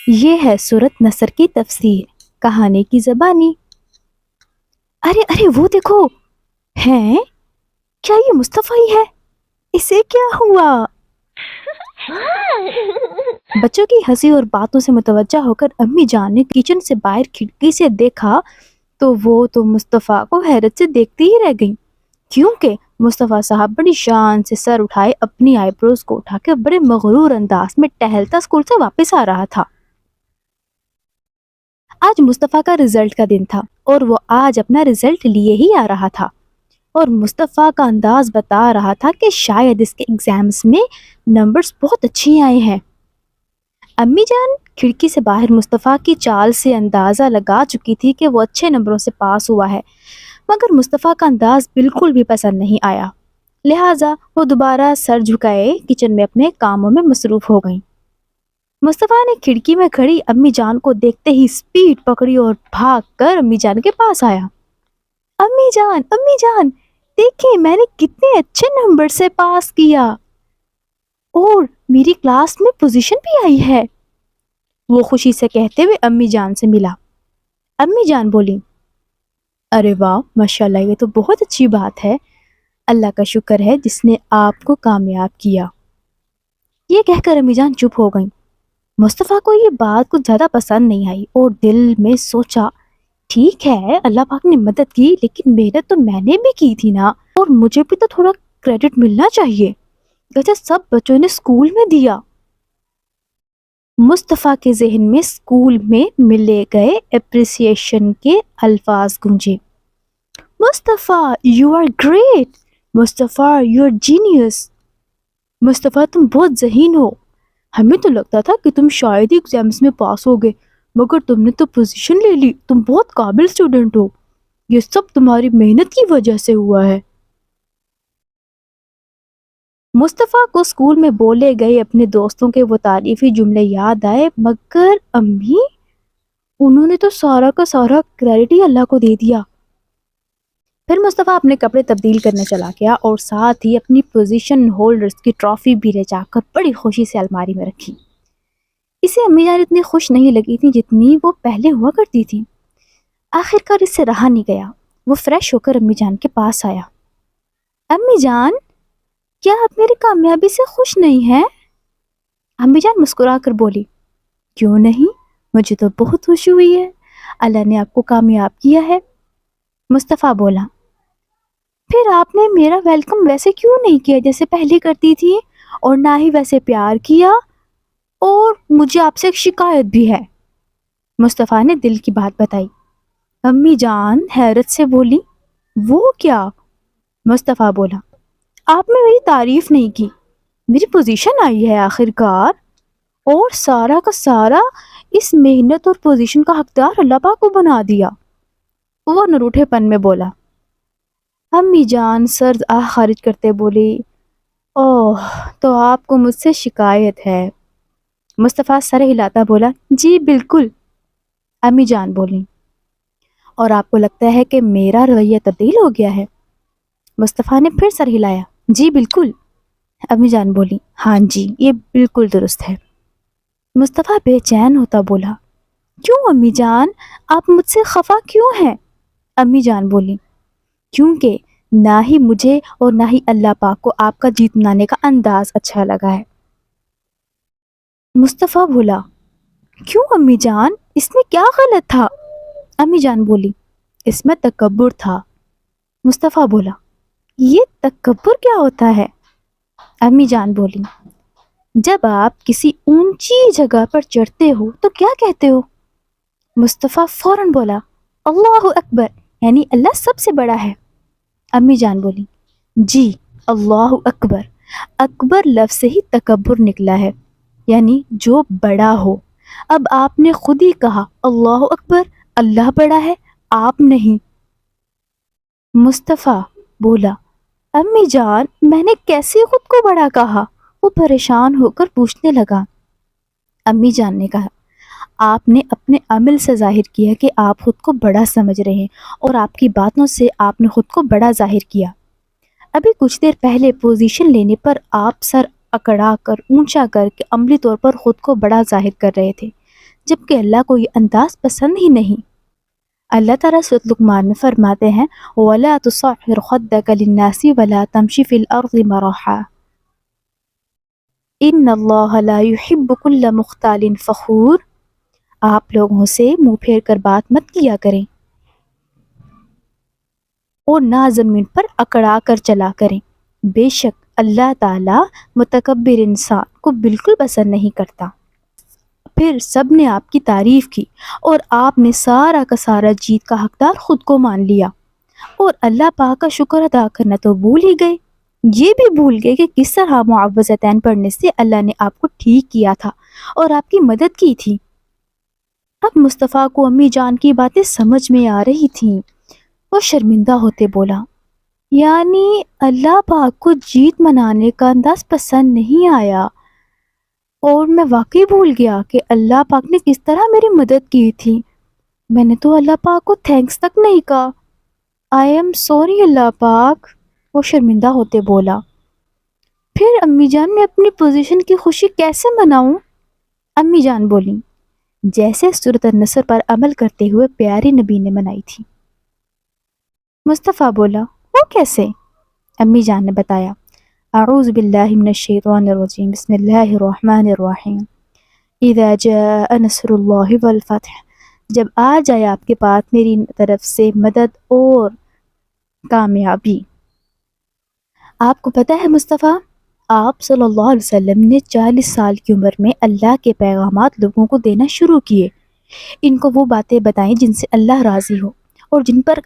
یہ ہے سورۃ نصر کی تفسیر، کہانی کی زبانی۔ ارے ارے وہ دیکھو، ہیں کیا یہ مصطفی ہے؟ اسے کیا ہوا؟ بچوں کی ہنسی اور باتوں سے متوجہ ہو کر امی جان نے کچن سے باہر کھڑکی سے دیکھا تو وہ تو مصطفیٰ کو حیرت سے دیکھتی ہی رہ گئی، کیونکہ مصطفیٰ صاحب بڑی شان سے سر اٹھائے اپنی آئی بروز کو اٹھا کے بڑے مغرور انداز میں ٹہلتا اسکول سے واپس آ رہا تھا۔ آج مصطفیٰ کا رزلٹ کا دن تھا اور وہ آج اپنا رزلٹ لیے ہی آ رہا تھا، اور مصطفیٰ کا انداز بتا رہا تھا کہ شاید اس کے ایگزامز میں نمبرز بہت اچھی آئے ہیں۔ امی جان کھڑکی سے باہر مصطفیٰ کی چال سے اندازہ لگا چکی تھی کہ وہ اچھے نمبروں سے پاس ہوا ہے، مگر مصطفیٰ کا انداز بالکل بھی پسند نہیں آیا، لہٰذا وہ دوبارہ سر جھکائے کچن میں اپنے کاموں میں مصروف ہو گئیں۔ مصطفیٰ نے کھڑکی میں کھڑی امی جان کو دیکھتے ہی سپیڈ پکڑی اور بھاگ کر امی جان کے پاس آیا۔ امی جان دیکھیں میں نے کتنے اچھے نمبر سے پاس کیا اور میری کلاس میں پوزیشن بھی آئی ہے، وہ خوشی سے کہتے ہوئے امی جان سے ملا۔ امی جان بولی، ارے واہ ماشاءاللہ، یہ تو بہت اچھی بات ہے، اللہ کا شکر ہے جس نے آپ کو کامیاب کیا۔ یہ کہہ کر امی جان چپ ہو گئیں۔ مصطفیٰ کو یہ بات کچھ زیادہ پسند نہیں آئی اور دل میں سوچا، ٹھیک ہے اللہ پاک نے مدد کی، لیکن محنت تو میں نے بھی کی تھی نا، اور مجھے بھی تو تھوڑا کریڈٹ ملنا چاہیے جیسے سب بچوں نے اسکول میں دیا۔ مصطفیٰ کے ذہن میں اسکول میں ملے گئے اپریسیشن کے الفاظ گونجے، Mustafa you are great, Mustafa you are genius, Mustafa تم بہت ذہین ہو، ہمیں تو لگتا تھا کہ تم شاید ہی ایگزامز میں پاس ہوگے، مگر تم نے تو پوزیشن لے لی، تم بہت قابل اسٹوڈنٹ ہو، یہ سب تمہاری محنت کی وجہ سے ہوا ہے۔ مصطفیٰ کو اسکول میں بولے گئے اپنے دوستوں کے وہ تعریفی جملے یاد آئے، مگر امی انہوں نے تو سارا کا سارا کریڈٹ ہی اللہ کو دے دیا۔ پھر مصطفیٰ اپنے کپڑے تبدیل کرنے چلا گیا اور ساتھ ہی اپنی پوزیشن ہولڈرز کی ٹرافی بھی لے جا کر بڑی خوشی سے الماری میں رکھی۔ اسے امی جان اتنی خوش نہیں لگی تھی جتنی وہ پہلے ہوا کرتی تھی۔ آخر کار اس سے رہا نہیں گیا، وہ فریش ہو کر امی جان کے پاس آیا۔ امی جان کیا آپ میری کامیابی سے خوش نہیں ہیں؟ امی جان مسکرا کر بولی، کیوں نہیں، مجھے تو بہت خوشی ہوئی ہے، اللہ نے آپ کو کامیاب کیا ہے۔ مصطفیٰ بولا، پھر آپ نے میرا ویلکم ویسے کیوں نہیں کیا جیسے پہلے کرتی تھی، اور نہ ہی ویسے پیار کیا، اور مجھے آپ سے ایک شکایت بھی ہے۔ مصطفیٰ نے دل کی بات بتائی۔ امی جان حیرت سے بولی، وہ کیا؟ مصطفیٰ بولا، آپ نے میری تعریف نہیں کی، میری پوزیشن آئی ہے آخر کار، اور سارا کا سارا اس محنت اور پوزیشن کا حقدار اللہ پاک کو بنا دیا۔ وہ نروٹھے پن میں بولا۔ امی جان سرد آہ خارج کرتے بولی، اوہ تو آپ کو مجھ سے شکایت ہے؟ مصطفیٰ سر ہلاتا بولا، جی بالکل۔ امی جان بولی، اور آپ کو لگتا ہے کہ میرا رویہ تبدیل ہو گیا ہے؟ مصطفیٰ نے پھر سر ہلایا، جی بالکل۔ امی جان بولی، ہاں جی یہ بالکل درست ہے۔ مصطفیٰ بے چین ہوتا بولا، کیوں امی جان، آپ مجھ سے خفا کیوں ہیں؟ امی جان بولی، کیونکہ نہ ہی مجھے اور نہ ہی اللہ پاک کو آپ کا جیت منانے کا انداز اچھا لگا ہے۔ مصطفیٰ بولا، کیوں امی جان، اس میں کیا غلط تھا؟ امی جان بولی، اس میں تکبر تھا۔ مصطفیٰ بولا، یہ تکبر کیا ہوتا ہے؟ امی جان بولی، جب آپ کسی اونچی جگہ پر چڑھتے ہو تو کیا کہتے ہو؟ مصطفیٰ فوراً بولا، اللہ اکبر، یعنی اللہ سب سے بڑا ہے۔ امی جان بولی، جی اللہ اکبر، اکبر لفظ سے ہی تکبر نکلا ہے، یعنی جو بڑا ہو۔ اب آپ نے خود ہی کہا اللہ اکبر، اللہ بڑا ہے، آپ نہیں۔ مصطفیٰ بولا، امی جان میں نے کیسے خود کو بڑا کہا؟ وہ پریشان ہو کر پوچھنے لگا۔ امی جان نے کہا، آپ نے اپنے عمل سے ظاہر کیا کہ آپ خود کو بڑا سمجھ رہے ہیں، اور آپ کی باتوں سے آپ نے خود کو بڑا ظاہر کیا۔ ابھی کچھ دیر پہلے پوزیشن لینے پر آپ سر اکڑا کر اونچا کر کے عملی طور پر خود کو بڑا ظاہر کر رہے تھے، جبکہ اللہ کو یہ انداز پسند ہی نہیں۔ اللہ تعالیٰ سورۃ لقمان میں فرماتے ہیں وَلَا تُصَعِّرْ خَدَّكَ لِلنَّاسِ وَلَا تَمْشِ فِي الْأَرْضِ مَرَحًا إِنَّ اللَّهَ لَا يُحِبُّ كُلَّ مُخْتَالٍ فَخُورٍ۔ آپ لوگوں سے منہ پھیر کر بات مت کیا کریں اور نہ زمین پر اکڑا کر چلا کریں، بے شک اللہ تعالیٰ متکبر انسان کو بالکل پسند نہیں کرتا۔ پھر سب نے آپ کی تعریف کی اور آپ نے سارا کا سارا جیت کا حقدار خود کو مان لیا، اور اللہ پاک کا شکر ادا کرنا تو بھول ہی گئے۔ یہ بھی بھول گئے کہ کس طرح معوذتین پڑھنے سے اللہ نے آپ کو ٹھیک کیا تھا اور آپ کی مدد کی تھی۔ اب مصطفیٰ کو امی جان کی باتیں سمجھ میں آ رہی تھیں۔ وہ شرمندہ ہوتے بولا، یعنی اللہ پاک کو جیت منانے کا انداز پسند نہیں آیا، اور میں واقعی بھول گیا کہ اللہ پاک نے کس طرح میری مدد کی تھی۔ میں نے تو اللہ پاک کو تھینکس تک نہیں کہا۔ آئی ایم سوری اللہ پاک، وہ شرمندہ ہوتے بولا۔ پھر امی جان میں اپنی پوزیشن کی خوشی کیسے مناؤں؟ امی جان بولیں جیسے سورۃ النصر پر عمل کرتے ہوئے پیارے نبی نے منائی تھی۔ مصطفیٰ بولا، وہ کیسے؟ امی جان نے بتایا، اعوذ باللہ من الشیطان الرجیم، بسم اللہ الرحمن الرحیم، اذا جاء نصر اللہ والفتح، جب آ جائے آپ کے پاس میری طرف سے مدد اور کامیابی۔ آپ کو پتہ ہے مصطفیٰ، آپ صلی اللہ علیہ وسلم نے 40 سال کی عمر میں اللہ کے پیغامات لوگوں کو دینا شروع کیے۔ ان کو وہ باتیں بتائیں جن سے اللہ راضی ہو اور جن پر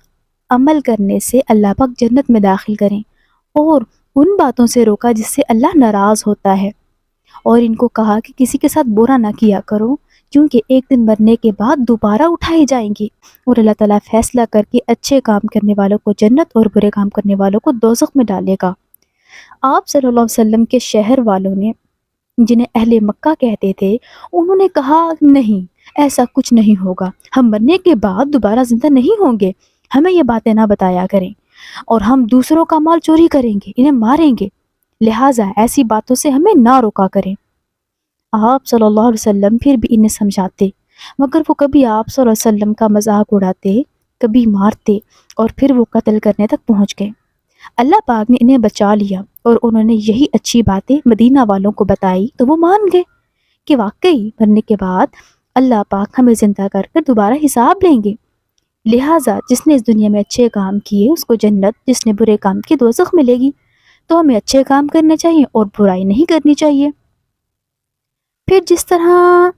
عمل کرنے سے اللہ پاک جنت میں داخل کریں، اور ان باتوں سے روکا جس سے اللہ ناراض ہوتا ہے، اور ان کو کہا کہ کسی کے ساتھ برا نہ کیا کرو، کیونکہ ایک دن مرنے کے بعد دوبارہ اٹھائے جائیں گے، اور اللہ تعالیٰ فیصلہ کر کے اچھے کام کرنے والوں کو جنت اور برے کام کرنے والوں کو دوزخ میں ڈالے گا۔ آپ صلی اللہ علیہ وسلم کے شہر والوں نے، جنہیں اہل مکہ کہتے تھے، انہوں نے کہا نہیں، ایسا کچھ نہیں ہوگا، ہم مرنے کے بعد دوبارہ زندہ نہیں ہوں گے، ہمیں یہ باتیں نہ بتایا کریں، اور ہم دوسروں کا مال چوری کریں گے، انہیں ماریں گے، لہٰذا ایسی باتوں سے ہمیں نہ روکا کریں۔ آپ صلی اللہ علیہ وسلم پھر بھی انہیں سمجھاتے، مگر وہ کبھی آپ صلی اللہ علیہ وسلم کا مذاق اڑاتے، کبھی مارتے، اور پھر وہ قتل کرنے تک پہنچ گئے۔ اللہ پاک نے انہیں بچا لیا، اور انہوں نے یہی اچھی باتیں مدینہ والوں کو بتائی تو وہ مان گئے کہ واقعی مرنے کے بعد اللہ پاک ہمیں زندہ کر کر دوبارہ حساب لیں گے، لہٰذا جس نے اس دنیا میں اچھے کام کیے اس کو جنت، جس نے برے کام کیے دوزخ ملے گی۔ تو ہمیں اچھے کام کرنے چاہیے اور برائی نہیں کرنی چاہیے۔ پھر جس طرح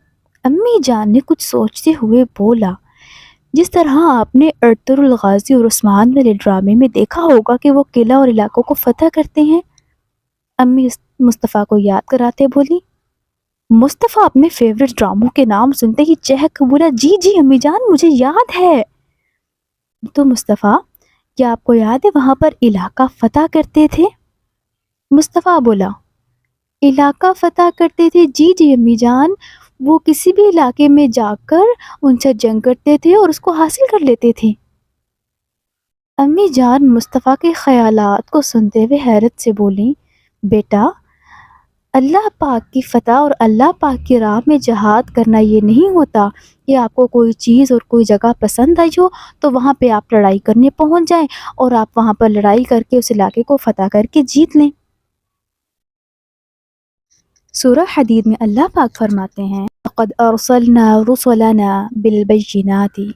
امی جان نے کچھ سوچتے ہوئے بولا، جس طرح آپ نے ارطغرل الغازی اور عثمان والے ڈرامے میں دیکھا ہوگا کہ وہ قلعہ اور علاقوں کو فتح کرتے ہیں۔ امی مصطفیٰ کو یاد کراتے بولی۔ مصطفیٰ اپنے فیورٹ ڈراموں کے نام سنتے ہی چہک بولا، جی جی امی جان مجھے یاد ہے۔ تو مصطفیٰ، کیا آپ کو یاد ہے وہاں پر علاقہ فتح کرتے تھے؟ مصطفیٰ بولا، علاقہ فتح کرتے تھے، جی جی امی جان، وہ کسی بھی علاقے میں جا کر ان سے جنگ کرتے تھے اور اس کو حاصل کر لیتے تھے۔ امی جان مصطفیٰ کے خیالات کو سنتے ہوئے حیرت سے بولیں، بیٹا، اللہ پاک کی فتح اور اللہ پاک کی راہ میں جہاد کرنا یہ نہیں ہوتا کہ آپ کو کوئی چیز اور کوئی جگہ پسند آئی ہو تو وہاں پہ آپ لڑائی کرنے پہنچ جائیں اور آپ وہاں پر لڑائی کر کے اس علاقے کو فتح کر کے جیت لیں۔ سورہ حدید میں اللہ پاک فرماتے ہیں، لَقَدْ أَرْسَلْنَا رُسُلَنَا بِالْبَيِّنَاتِ،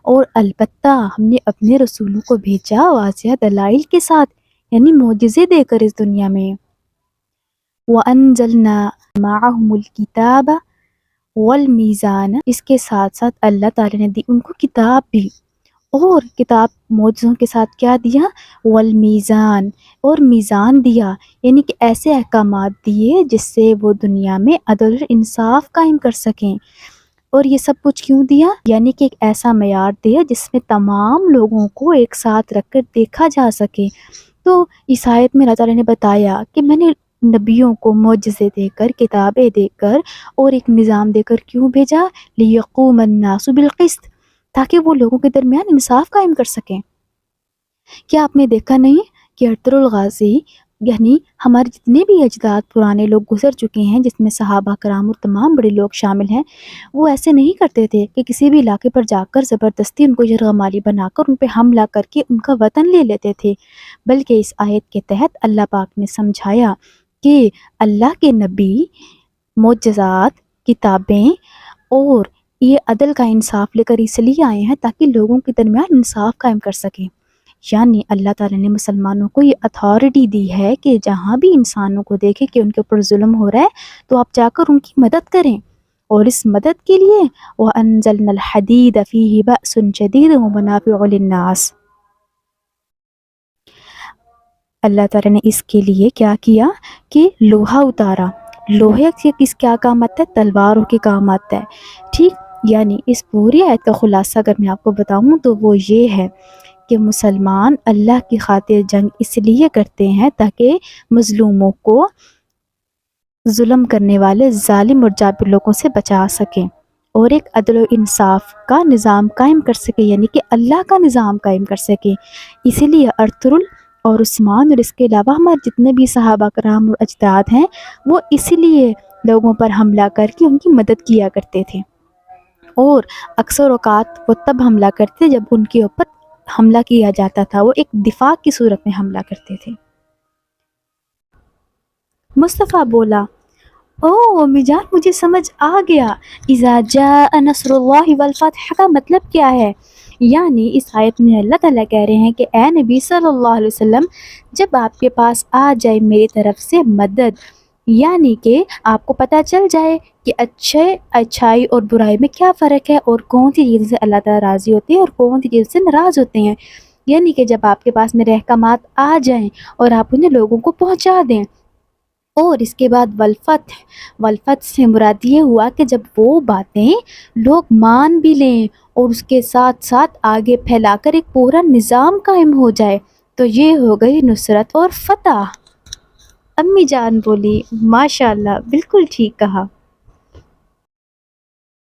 اور البتہ ہم نے اپنے رسولوں کو بھیجا واضح دلائل کے ساتھ، یعنی معجزے دے کر اس دنیا میں۔ وَأَنزَلْنَا مَعَهُمُ الْكِتَابَ وَالْمِيزَانَ، اس کے ساتھ ساتھ اللہ تعالیٰ نے دی ان کو کتاب بھی، اور کتاب معجزوں کے ساتھ کیا دیا؟ والمیزان، اور میزان دیا، یعنی کہ ایسے احکامات دیے جس سے وہ دنیا میں عدل اور انصاف قائم کر سکیں۔ اور یہ سب کچھ کیوں دیا؟ یعنی کہ ایک ایسا معیار دیا جس میں تمام لوگوں کو ایک ساتھ رکھ کر دیکھا جا سکے۔ تو اس آیت میں اللہ تعالیٰ نے بتایا کہ میں نے نبیوں کو معجزے دے کر، کتابیں دے کر اور ایک نظام دے کر کیوں بھیجا؟ لیقوم الناس بالقسط، تاکہ وہ لوگوں کے درمیان انصاف قائم کر سکیں۔ کیا آپ نے دیکھا نہیں کہ ارطغرل الغازی یعنی ہمارے جتنے بھی اجداد پرانے لوگ گزر چکے ہیں، جس میں صحابہ کرام اور تمام بڑے لوگ شامل ہیں، وہ ایسے نہیں کرتے تھے کہ کسی بھی علاقے پر جا کر زبردستی ان کو یرغمالی بنا کر ان پہ حملہ کر کے ان کا وطن لے لیتے تھے، بلکہ اس آیت کے تحت اللہ پاک نے سمجھایا کہ اللہ کے نبی معجزات، کتابیں اور یہ عدل کا انصاف لے کر اس لیے آئے ہیں تاکہ لوگوں کے درمیان انصاف قائم کر سکیں۔ یعنی اللہ تعالیٰ نے مسلمانوں کو یہ اتھارٹی دی ہے کہ جہاں بھی انسانوں کو دیکھے کہ ان کے اوپر ظلم ہو رہا ہے تو آپ جا کر ان کی مدد کریں، اور اس مدد کے لیے وَأَنزَلْنَا الْحَدِيدَ فِيهِ بَأْسٌ شَدِيدٌ وَمَنَافِعُ لِلنَّاسِ، اللہ تعالیٰ نے اس کے لیے کیا کیا کہ لوہا اتارا۔ لوہے سے کس کیا کام آتا ہے؟ تلواروں کے کام آتا ہے، ٹھیک۔ یعنی اس پوری آیت کا خلاصہ اگر میں آپ کو بتاؤں تو وہ یہ ہے کہ مسلمان اللہ کی خاطر جنگ اس لیے کرتے ہیں تاکہ مظلوموں کو ظلم کرنے والے ظالم اور جابر لوگوں سے بچا سکیں، اور ایک عدل و انصاف کا نظام قائم کر سکے، یعنی کہ اللہ کا نظام قائم کر سکے۔ اسی لیے ارطغرل اور عثمان اور اس کے علاوہ ہمارے جتنے بھی صحابہ کرام اور اجداد ہیں، وہ اسی لیے لوگوں پر حملہ کر کے ان کی مدد کیا کرتے تھے، اور اکثر اوقات وہ تب حملہ کرتے جب ان کے اوپر حملہ کیا جاتا تھا، وہ ایک دفاع کی صورت میں حملہ کرتے تھے۔ مصطفیٰ بولا، او امی جان مجھے سمجھ آ گیا، اذا جاء نصر اللہ والفتح کا مطلب کیا ہے؟ یعنی اس آیت میں اللہ تعالیٰ کہہ رہے ہیں کہ اے نبی صلی اللہ علیہ وسلم، جب آپ کے پاس آ جائے میری طرف سے مدد، یعنی کہ آپ کو پتہ چل جائے کہ اچھائی اور برائی میں کیا فرق ہے، اور کون سی چیز سے اللہ تعالیٰ راضی ہوتے ہیں اور کون سی چیز سے ناراض ہوتے ہیں، یعنی کہ جب آپ کے پاس میرے احکامات آ جائیں اور آپ انہیں لوگوں کو پہنچا دیں، اور اس کے بعد والفتح سے مراد یہ ہوا کہ جب وہ باتیں لوگ مان بھی لیں اور اس کے ساتھ ساتھ آگے پھیلا کر ایک پورا نظام قائم ہو جائے، تو یہ ہو گئی نصرت اور فتح۔ امی جان بولی، ماشاءاللہ، بالکل ٹھیک کہا۔